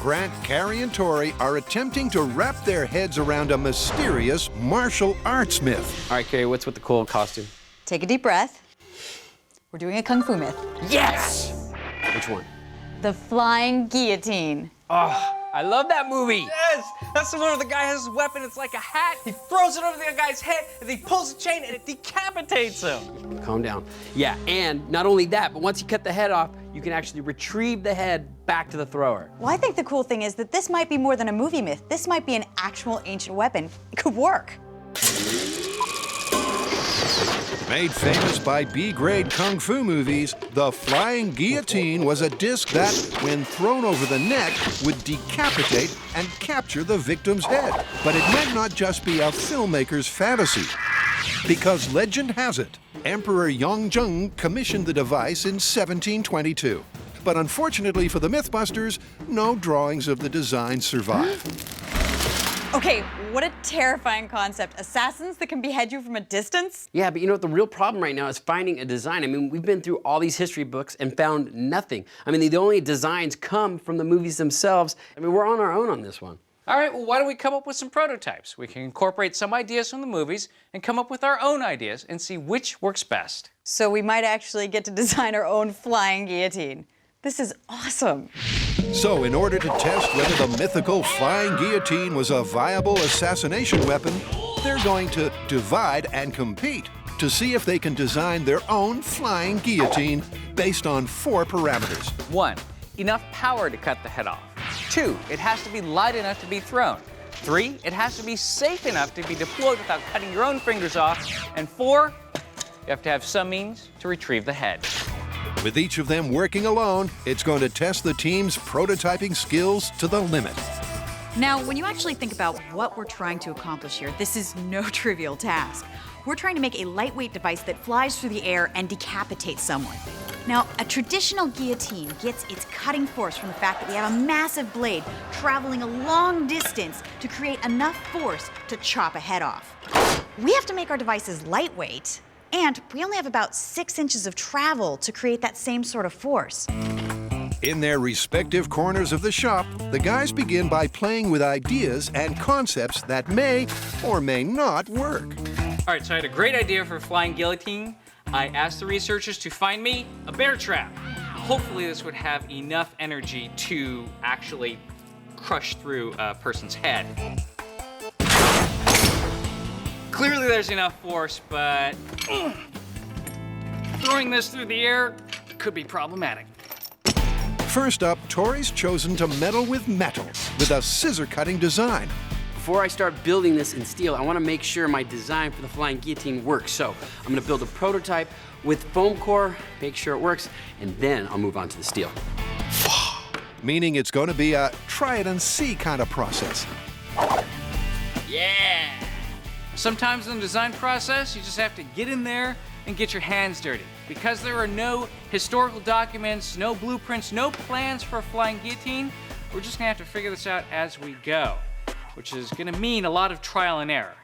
Grant, Kari, and Tory are attempting to wrap their heads around a mysterious martial arts myth. All right, Kari, what's with the cool costume? Take a deep breath. We're doing a kung fu myth. Yes! Which one? The flying guillotine. Oh, I love that movie. Yes, that's the one where the guy has his weapon. It's like a hat. He throws it over the guy's head, and he pulls the chain, and it decapitates him. Calm down. Yeah, and not only that, but once you cut the head off, you can actually retrieve the head back to the thrower. Well, I think the cool thing is that this might be more than a movie myth. This might be an actual ancient weapon. It could work. Made famous by B-grade kung fu movies, the flying guillotine was a disc that, when thrown over the neck, would decapitate and capture the victim's head. But it might not just be a filmmaker's fantasy, because legend has it, Emperor Yongzheng commissioned the device in 1722. But unfortunately for the MythBusters, no drawings of the design survive. Okay, what a terrifying concept. Assassins that can behead you from a distance? Yeah, but you know what, the real problem right now is finding a design. I mean, we've been through all these history books and found nothing. I mean, the only designs come from the movies themselves. I mean, we're on our own on this one. All right, well, why don't we come up with some prototypes? We can incorporate some ideas from the movies and come up with our own ideas and see which works best. So we might actually get to design our own flying guillotine. This is awesome. So in order to test whether the mythical flying guillotine was a viable assassination weapon, they're going to divide and compete to see if they can design their own flying guillotine based on 4 parameters. 1, enough power to cut the head off. 2, it has to be light enough to be thrown. 3, it has to be safe enough to be deployed without cutting your own fingers off. And 4, you have to have some means to retrieve the head. With each of them working alone, it's going to test the team's prototyping skills to the limit. Now, when you actually think about what we're trying to accomplish here, this is no trivial task. We're trying to make a lightweight device that flies through the air and decapitates someone. Now, a traditional guillotine gets its cutting force from the fact that we have a massive blade traveling a long distance to create enough force to chop a head off. We have to make our devices lightweight, and we only have about 6 inches of travel to create that same sort of force. In their respective corners of the shop, the guys begin by playing with ideas and concepts that may or may not work. All right, so I had a great idea for a flying guillotine. I asked the researchers to find me a bear trap. Hopefully this would have enough energy to actually crush through a person's head. Clearly there's enough force, but throwing this through the air could be problematic. First up, Tory's chosen to meddle with metal with a scissor-cutting design. Before I start building this in steel, I want to make sure my design for the flying guillotine works. So I'm going to build a prototype with foam core, make sure it works, and then I'll move on to the steel. Meaning it's going to be a try-it-and-see kind of process. Yeah! Sometimes in the design process, you just have to get in there and get your hands dirty. Because there are no historical documents, no blueprints, no plans for a flying guillotine, we're just gonna have to figure this out as we go, which is gonna mean a lot of trial and error.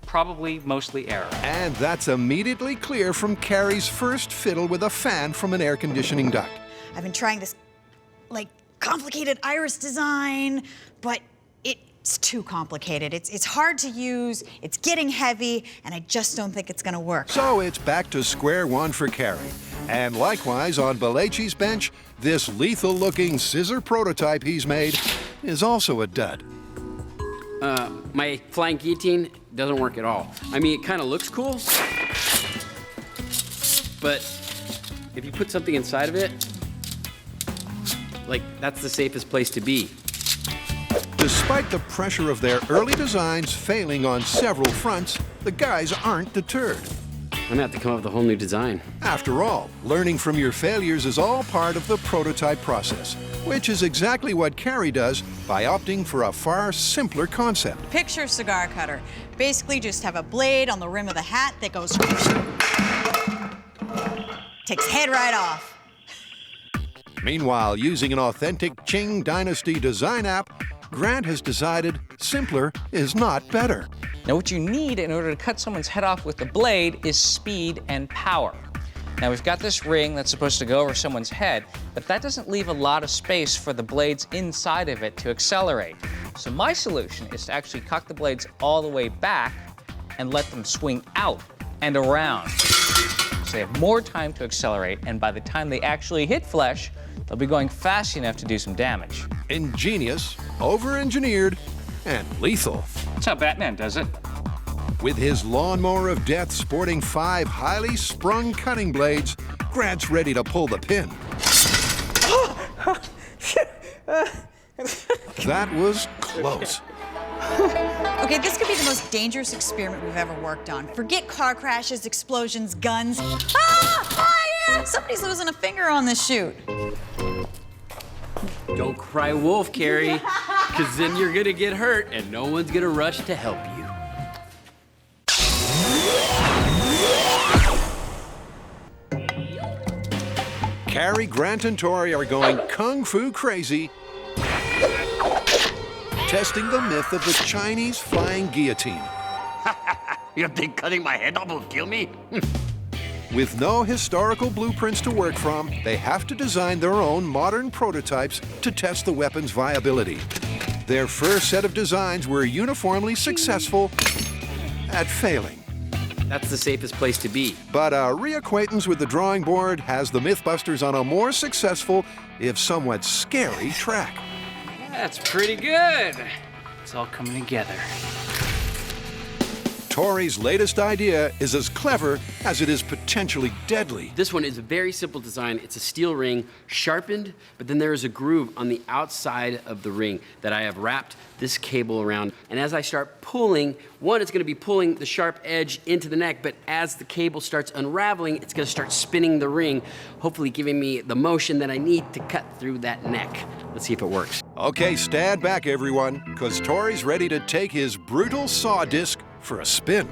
Probably mostly error. And that's immediately clear from Kari's first fiddle with a fan from an air conditioning duct. I've been trying this, complicated iris design, but it's too complicated. It's hard to use, it's getting heavy, and I just don't think it's gonna work. So it's back to square one for Kari. And likewise, on Belechi's bench, this lethal-looking scissor prototype he's made is also a dud. My flying guillotine doesn't work at all. I mean, it kind of looks cool, but if you put something inside of it, that's the safest place to be. Despite the pressure of their early designs failing on several fronts, the guys aren't deterred. I'm gonna have to come up with a whole new design. After all, learning from your failures is all part of the prototype process, which is exactly what Kari does by opting for a far simpler concept. Picture a cigar cutter. Basically just have a blade on the rim of the hat that goes... takes head right off. Meanwhile, using an authentic Qing Dynasty design app, Grant has decided simpler is not better. Now what you need in order to cut someone's head off with the blade is speed and power. Now we've got this ring that's supposed to go over someone's head, but that doesn't leave a lot of space for the blades inside of it to accelerate. So my solution is to actually cock the blades all the way back and let them swing out and around. So they have more time to accelerate, and by the time they actually hit flesh, they'll be going fast enough to do some damage. Ingenious, over-engineered, and lethal. That's how Batman does it. With his lawnmower of death sporting 5 highly sprung cutting blades, Grant's ready to pull the pin. That was close. Okay, this could be the most dangerous experiment we've ever worked on. Forget car crashes, explosions, guns. Fire! Somebody's losing a finger on this shoot. Don't cry wolf, Kari, because then you're gonna get hurt and no one's gonna rush to help you. Kari, Grant, and Tory are going kung fu crazy, testing the myth of the Chinese flying guillotine. You think cutting my head off will kill me? With no historical blueprints to work from, they have to design their own modern prototypes to test the weapon's viability. Their first set of designs were uniformly successful at failing. That's the safest place to be. But a reacquaintance with the drawing board has the MythBusters on a more successful, if somewhat scary, track. That's pretty good. It's all coming together. Tory's latest idea is as clever as it is potentially deadly. This one is a very simple design. It's a steel ring, sharpened, but then there is a groove on the outside of the ring that I have wrapped this cable around. And as I start pulling, one, it's gonna be pulling the sharp edge into the neck, but as the cable starts unraveling, it's gonna start spinning the ring, hopefully giving me the motion that I need to cut through that neck. Let's see if it works. Okay, stand back, everyone, because Tory's ready to take his brutal saw disc for a spin.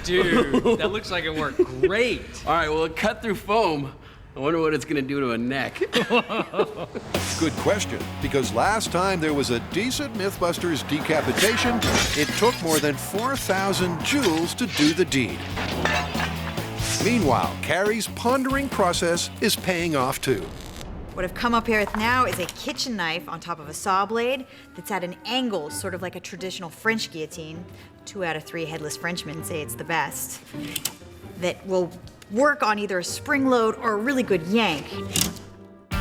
Dude, that looks like it worked great. All right, well, it cut through foam. I wonder what it's gonna do to a neck. Good question, because last time there was a decent MythBusters decapitation, it took more than 4,000 joules to do the deed. Meanwhile, Kari's pondering process is paying off too. What I've come up here with now is a kitchen knife on top of a saw blade that's at an angle, sort of like a traditional French guillotine. 2 out of 3 headless Frenchmen say it's the best. That will work on either a spring load or a really good yank.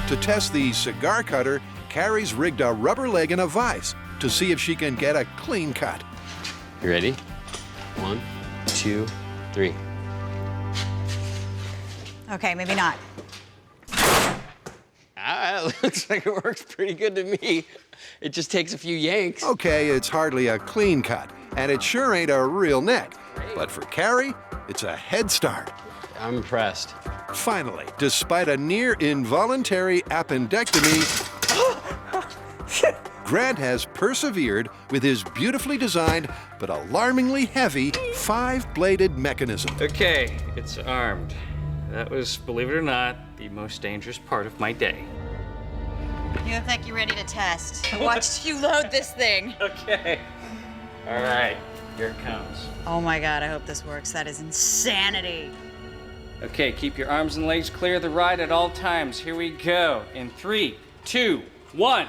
To test the cigar cutter, Kari's rigged a rubber leg in a vise to see if she can get a clean cut. You ready? 1, 2, 3. Okay, maybe not. It looks like it works pretty good to me. It just takes a few yanks. Okay, it's hardly a clean cut, and it sure ain't a real neck. But for Kari, it's a head start. I'm impressed. Finally, despite a near involuntary appendectomy, Grant has persevered with his beautifully designed but alarmingly heavy 5-bladed mechanism. Okay, it's armed. That was, believe it or not, the most dangerous part of my day. You look like you're ready to test. I watched you load this thing. Okay. All right, here it comes. Oh my God, I hope this works. That is insanity. Okay, keep your arms and legs clear of the ride at all times. Here we go. In 3, 2, 1.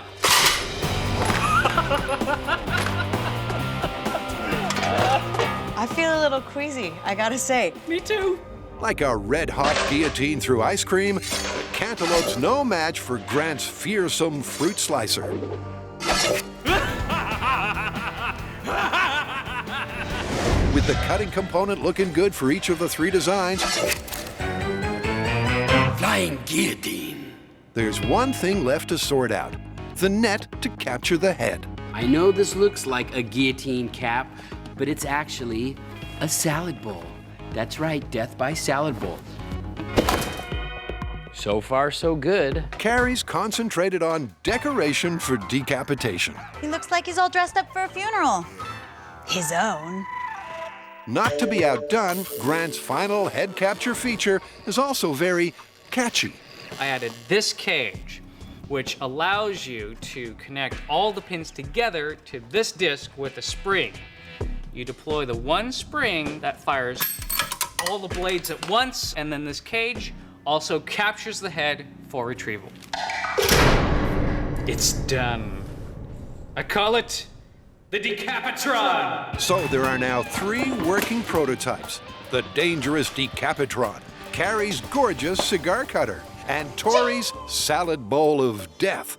I feel a little queasy, I gotta say. Me too. Like a red-hot guillotine through ice cream, the cantaloupe's no match for Grant's fearsome fruit slicer. With the cutting component looking good for each of the 3 designs, Flying guillotine. there's one thing left to sort out: the net to capture the head. I know this looks like a guillotine cap, but it's actually a salad bowl. That's right, death by salad bowl. So far, so good. Kari's concentrated on decoration for decapitation. He looks like he's all dressed up for a funeral. His own. Not to be outdone, Grant's final head capture feature is also very catchy. I added this cage, which allows you to connect all the pins together to this disc with a spring. you deploy the one spring that fires all the blades at once, and then this cage also captures the head for retrieval. It's done. I call it the Decapitron. So there are now 3 working prototypes. The dangerous Decapitron, Kari's gorgeous cigar cutter, and Tory's salad bowl of death.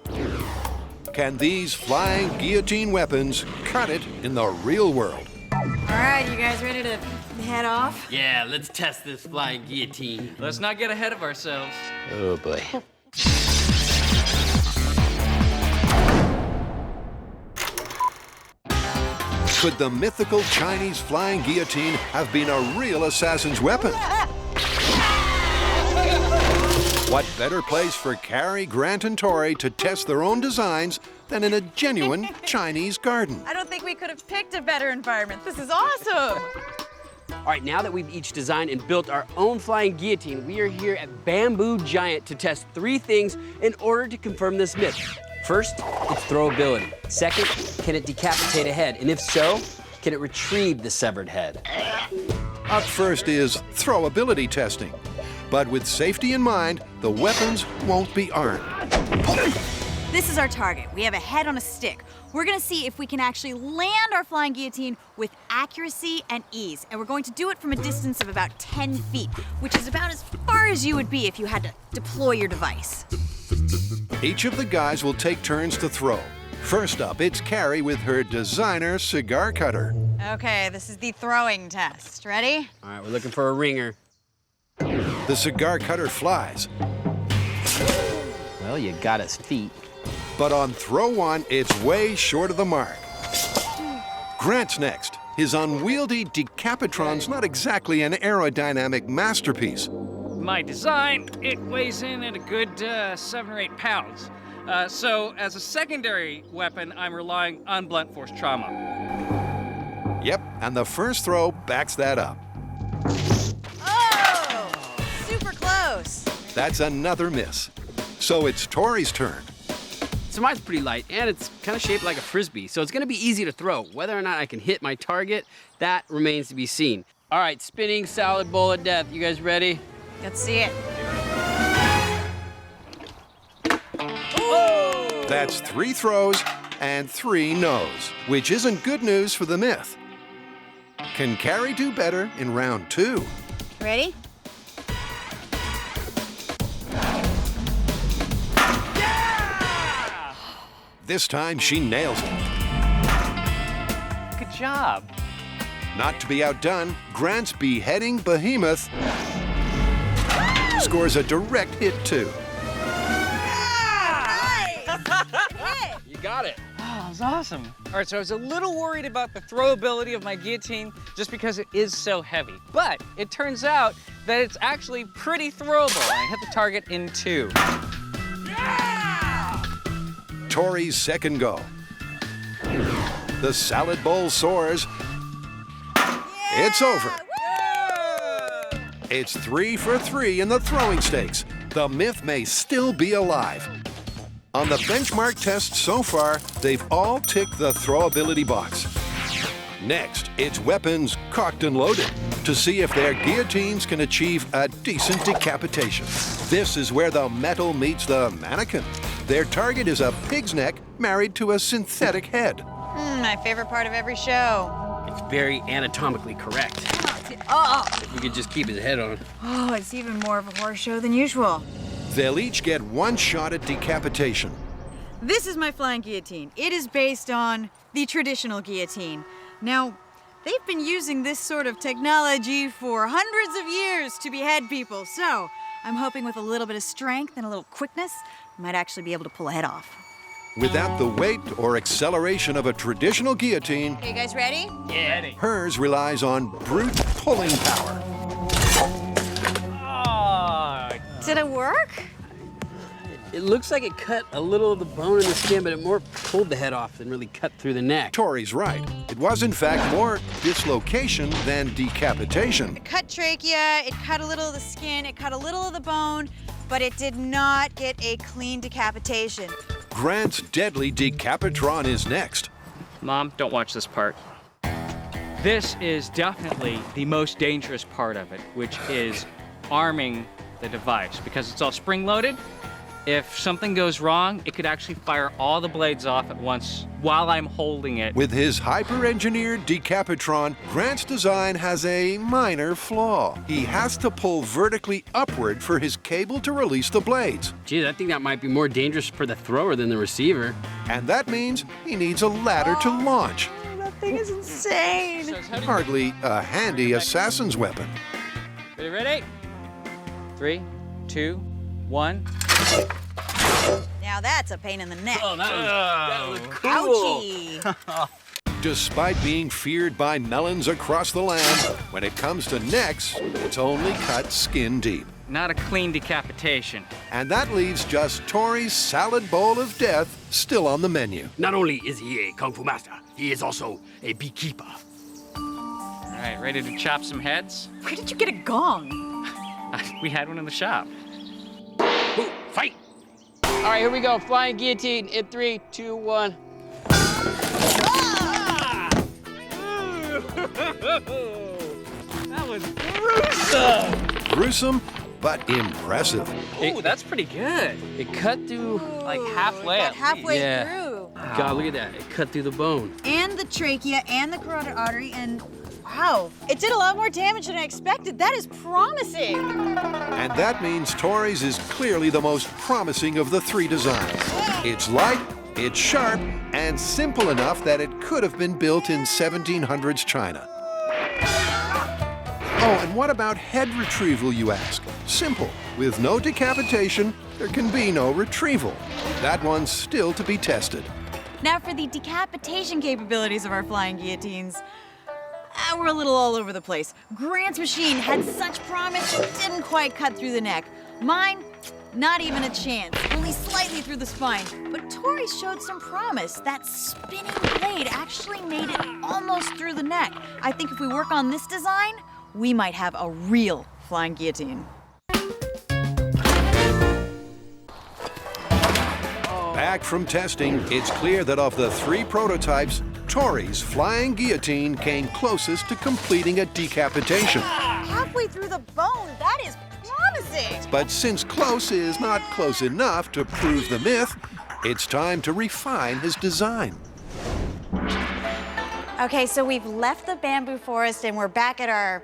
Can these flying guillotine weapons cut it in the real world? All right, you guys ready to head off? Yeah, let's test this flying guillotine. Let's not get ahead of ourselves. Oh boy. Could the mythical Chinese flying guillotine have been a real assassin's weapon? What better place for Kari, Grant, and Tory to test their own designs than in a genuine Chinese garden? I don't think we could have picked a better environment. This is awesome. All right, now that we've each designed and built our own flying guillotine, we are here at Bamboo Giant to test 3 things in order to confirm this myth. First, its throwability. Second, can it decapitate a head? And if so, can it retrieve the severed head? Up first is throwability testing. But with safety in mind, the weapons won't be armed. This is our target. We have a head on a stick. We're gonna see if we can actually land our flying guillotine with accuracy and ease. And we're going to do it from a distance of about 10 feet, which is about as far as you would be if you had to deploy your device. Each of the guys will take turns to throw. First up, it's Kari with her designer cigar cutter. Okay, this is the throwing test. Ready? All right, we're looking for a ringer. The cigar cutter flies, Well, you got his feet. but on throw 1, it's way short of the mark. Grant's next. His unwieldy Decapitron's not exactly an aerodynamic masterpiece. My design, it weighs in at a good 7 or 8 pounds. So as a secondary weapon, I'm relying on blunt force trauma. Yep, and the first throw backs that up. Oh, super close. That's another miss. So it's Tory's turn. So mine's pretty light, and it's kind of shaped like a Frisbee, so it's gonna be easy to throw. Whether or not I can hit my target, that remains to be seen. All right, spinning salad bowl of death. You guys ready? Let's see it. That's 3 throws and 3 no's, which isn't good news for the myth. Can Kari do better in round 2? Ready? This time she nails it. Good job. Not to be outdone, Grant's beheading behemoth scores a direct hit too. You got it. Oh, that was awesome. All right, so I was a little worried about the throwability of my guillotine just because it is so heavy. But it turns out that it's actually pretty throwable. And I hit the target in 2. Tory's second go. The salad bowl soars. It's over. It's 3 for 3 in the throwing stakes. The myth may still be alive. On the benchmark tests so far, they've all ticked the throwability box. Next, it's weapons cocked and loaded to see if their guillotines can achieve a decent decapitation. This is where the metal meets the mannequin. Their target is a pig's neck married to a synthetic head. My favorite part of every show. It's very anatomically correct. Oh, If we could just keep his head on. Oh, it's even more of a horror show than usual. They'll each get 1 shot at decapitation. This is my flying guillotine. It is based on the traditional guillotine. Now, they've been using this sort of technology for hundreds of years to behead people, so I'm hoping with a little bit of strength and a little quickness, I might actually be able to pull a head off. Without the weight or acceleration of a traditional guillotine, are you guys ready? Yeah. hers relies on brute pulling power. Oh, Did it work? It looks like it cut a little of the bone in the skin, but it more pulled the head off than really cut through the neck. Tory's right. It was, in fact, more dislocation than decapitation. It cut trachea, it cut a little of the skin, it cut a little of the bone, but it did not get a clean decapitation. Grant's deadly Decapitron is next. Mom, don't watch this part. This is definitely the most dangerous part of it, which is arming the device, because it's all spring-loaded. If something goes wrong, it could actually fire all the blades off at once while I'm holding it. With his hyper-engineered Decapitron, Grant's design has a minor flaw. He has to pull vertically upward for his cable to release the blades. Geez, I think that might be more dangerous for the thrower than the receiver. And that means he needs a ladder to launch. That thing is insane. Hardly a handy assassin's weapon. Ready? 3, 2, 1. Now that's a pain in the neck. Oh, that looked cool. Ouchie. Despite being feared by melons across the land, when it comes to necks, it's only cut skin deep. Not a clean decapitation. And that leaves just Tory's salad bowl of death still on the menu. Not only is he a kung fu master, he is also a beekeeper. All right, ready to chop some heads? Where did you get a gong? We had one in the shop. Ooh, fight! All right, here we go. Flying guillotine in 3, 2, 1. That was gruesome! Gruesome, but impressive. Oh, that's pretty good. It cut through. Like halfway Got at halfway Yeah. through. God, look at that. It cut through the bone. And the trachea and the carotid artery and wow, it did a lot more damage than I expected. That is promising. And that means Tory's is clearly the most promising of the three designs. It's light, it's sharp, and simple enough that it could have been built in 1700s China. Oh, and what about head retrieval, you ask? Simple. With no decapitation, there can be no retrieval. That one's still to be tested. Now for the decapitation capabilities of our flying guillotines. We're a little all over the place. Grant's machine had such promise, it didn't quite cut through the neck. Mine, not even a chance, only slightly through the spine. But Tory showed some promise. That spinning blade actually made it almost through the neck. I think if we work on this design, we might have a real flying guillotine. Back from testing, it's clear that of the three prototypes, Tory's flying guillotine came closest to completing a decapitation. Halfway through the bone, that is promising. But since close is not close enough to prove the myth, it's time to refine his design. Okay, so we've left the bamboo forest and we're back at our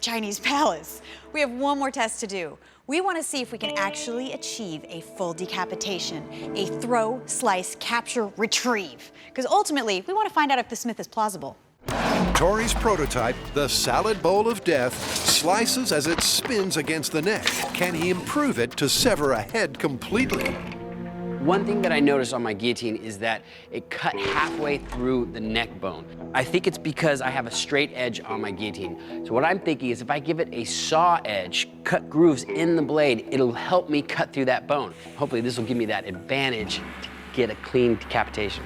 Chinese palace. We have one more test to do. We want to see if we can actually achieve a full decapitation, a throw, slice, capture, retrieve. Because ultimately, we want to find out if this myth is plausible. Tory's prototype, the salad bowl of death, slices as it spins against the neck. Can he improve it to sever a head completely? One thing that I noticed on my guillotine is that it cut halfway through the neck bone. I think it's because I have a straight edge on my guillotine. So what I'm thinking is if I give it a saw edge, cut grooves in the blade, it'll help me cut through that bone. Hopefully this will give me that advantage to get a clean decapitation.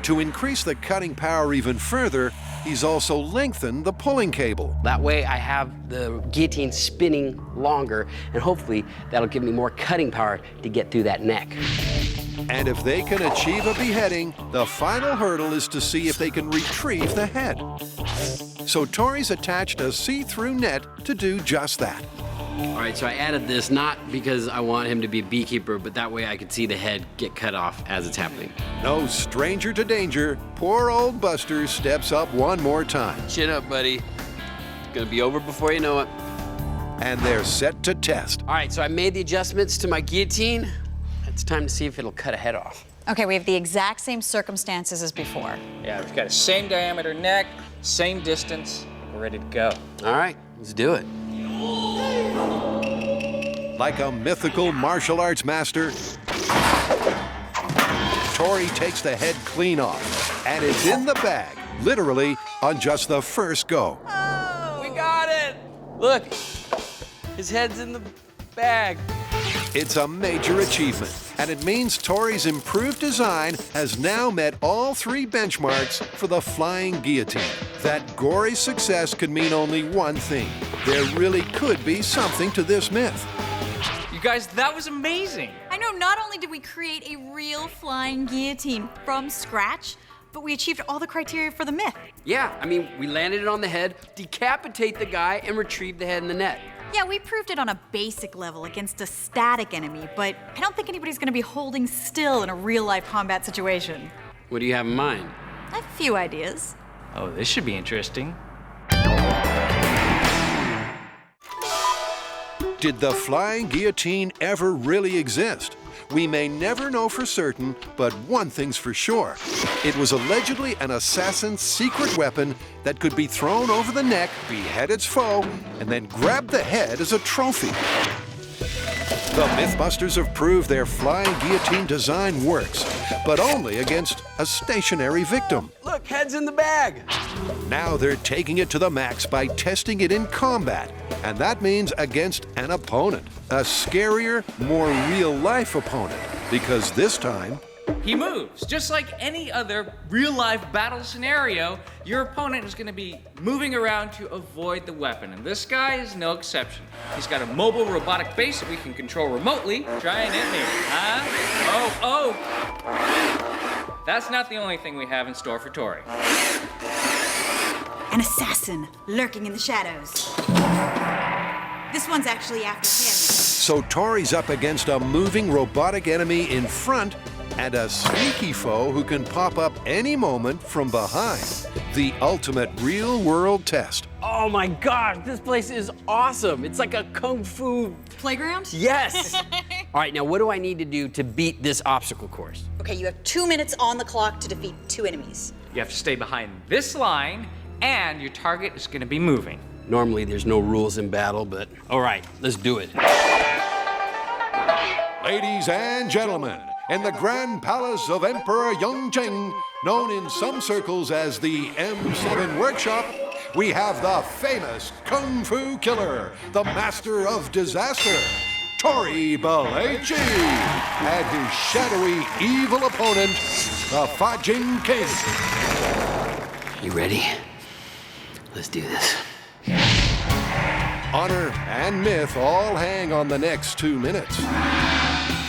To increase the cutting power even further, he's also lengthened the pulling cable. That way I have the guillotine spinning longer, and hopefully that'll give me more cutting power to get through that neck. And if they can achieve a beheading, the final hurdle is to see if they can retrieve the head. So Tory's attached a see-through net to do just that. All right, so I added this not because I want him to be a beekeeper, but that way I could see the head get cut off as it's happening. No stranger to danger, poor old Buster steps up one more time. Chin up, buddy. It's gonna be over before you know it. And they're set to test. All right, so I made the adjustments to my guillotine. It's time to see if it'll cut a head off. Okay, we have the exact same circumstances as before. Yeah, we've got the same diameter neck, same distance. We're ready to go. All right, let's do it. Like a mythical martial arts master, Tory takes the head clean off, and it's in the bag, literally on just the first go. We got it! Look, his head's in the bag. It's a major achievement, and it means Tory's improved design has now met all three benchmarks for the flying guillotine. That gory success could mean only one thing. There really could be something to this myth. You guys, that was amazing. I know not only did we create a real flying guillotine from scratch, but we achieved all the criteria for the myth. Yeah, I mean, we landed it on the head, decapitate the guy, and retrieve the head in the net. Yeah, we proved it on a basic level against a static enemy, but I don't think anybody's gonna be holding still in a real-life combat situation. What do you have in mind? I have a few ideas. Oh, this should be interesting. Did the flying guillotine ever really exist? We may never know for certain, but one thing's for sure. It was allegedly an assassin's secret weapon that could be thrown over the neck, behead its foe, and then grab the head as a trophy. The MythBusters have proved their flying guillotine design works, but only against a stationary victim. Look, head's in the bag. Now they're taking it to the max by testing it in combat, and that means against an opponent. A scarier, more real-life opponent, because this time, He moves. Just like any other real-life battle scenario, your opponent is going to be moving around to avoid the weapon, and this guy is no exception. He's got a mobile robotic base that we can control remotely. Try and hit me, huh? Oh! That's not the only thing we have in store for Tory. An assassin lurking in the shadows. This one's actually after him. so Tory's up against a moving robotic enemy in front and a sneaky foe who can pop up any moment from behind. The ultimate real-world test. Oh my gosh, this place is awesome. It's like a kung fu. Playground? Yes. All right, now what do I need to do to beat this obstacle course? Okay, you have 2 minutes on the clock to defeat 2 enemies. You have to stay behind this line, and your target is going to be moving. Normally there's no rules in battle, but all right, let's do it. Ladies and gentlemen, in the Grand Palace of Emperor Yongcheng, known in some circles as the M7 Workshop, we have the famous Kung Fu Killer, the Master of Disaster, Tory and his shadowy, evil opponent, the Fajing King. You ready? Let's do this. Honor and myth all hang on the next 2 minutes.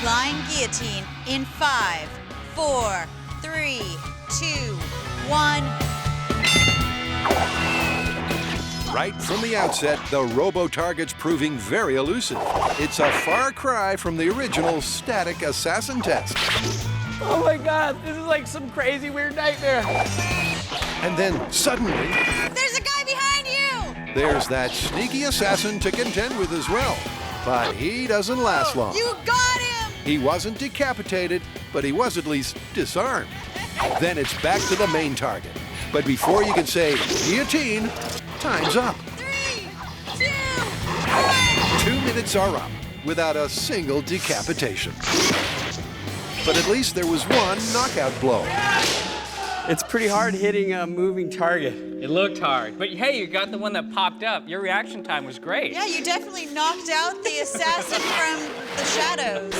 Flying guillotine in 5, 4, 3, 2, 1. Right from the outset, the robo-target's proving very elusive. It's a far cry from the original static assassin test. Oh my God, this is like some crazy weird nightmare. And then suddenly, There's a guy behind you! there's that sneaky assassin to contend with as well. But he doesn't last long. You got him! He wasn't decapitated, but he was at least disarmed. Then it's back to the main target. But before you can say guillotine, time's up. 3, 2, 1. 2 minutes are up without a single decapitation. But at least there was one knockout blow. It's pretty hard hitting a moving target. It looked hard, but hey, you got the one that popped up. Your reaction time was great. Yeah, you definitely knocked out the assassin from the shadows.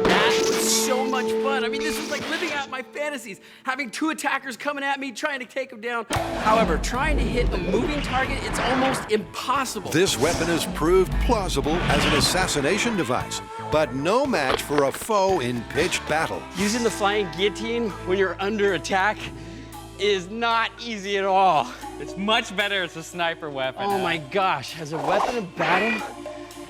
That was so much fun. I mean, this was like living out my fantasies, having 2 attackers coming at me, trying to take them down. However, trying to hit a moving target, it's almost impossible. This weapon has proved plausible as an assassination device, but no match for a foe in pitched battle. Using the flying guillotine when you're under attack is not easy at all. It's much better as a sniper weapon. Oh my gosh, as a weapon of battle,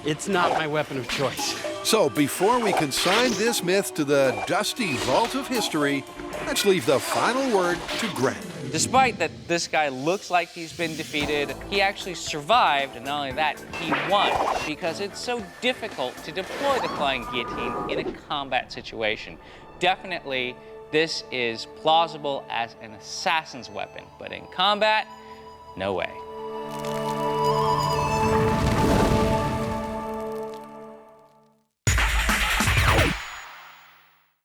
it's not my weapon of choice. So before we consign this myth to the dusty vault of history, let's leave the final word to Grant. Despite that this guy looks like he's been defeated, he actually survived, and not only that, he won, because it's so difficult to deploy the flying guillotine in a combat situation. Definitely, this is plausible as an assassin's weapon, but in combat, no way.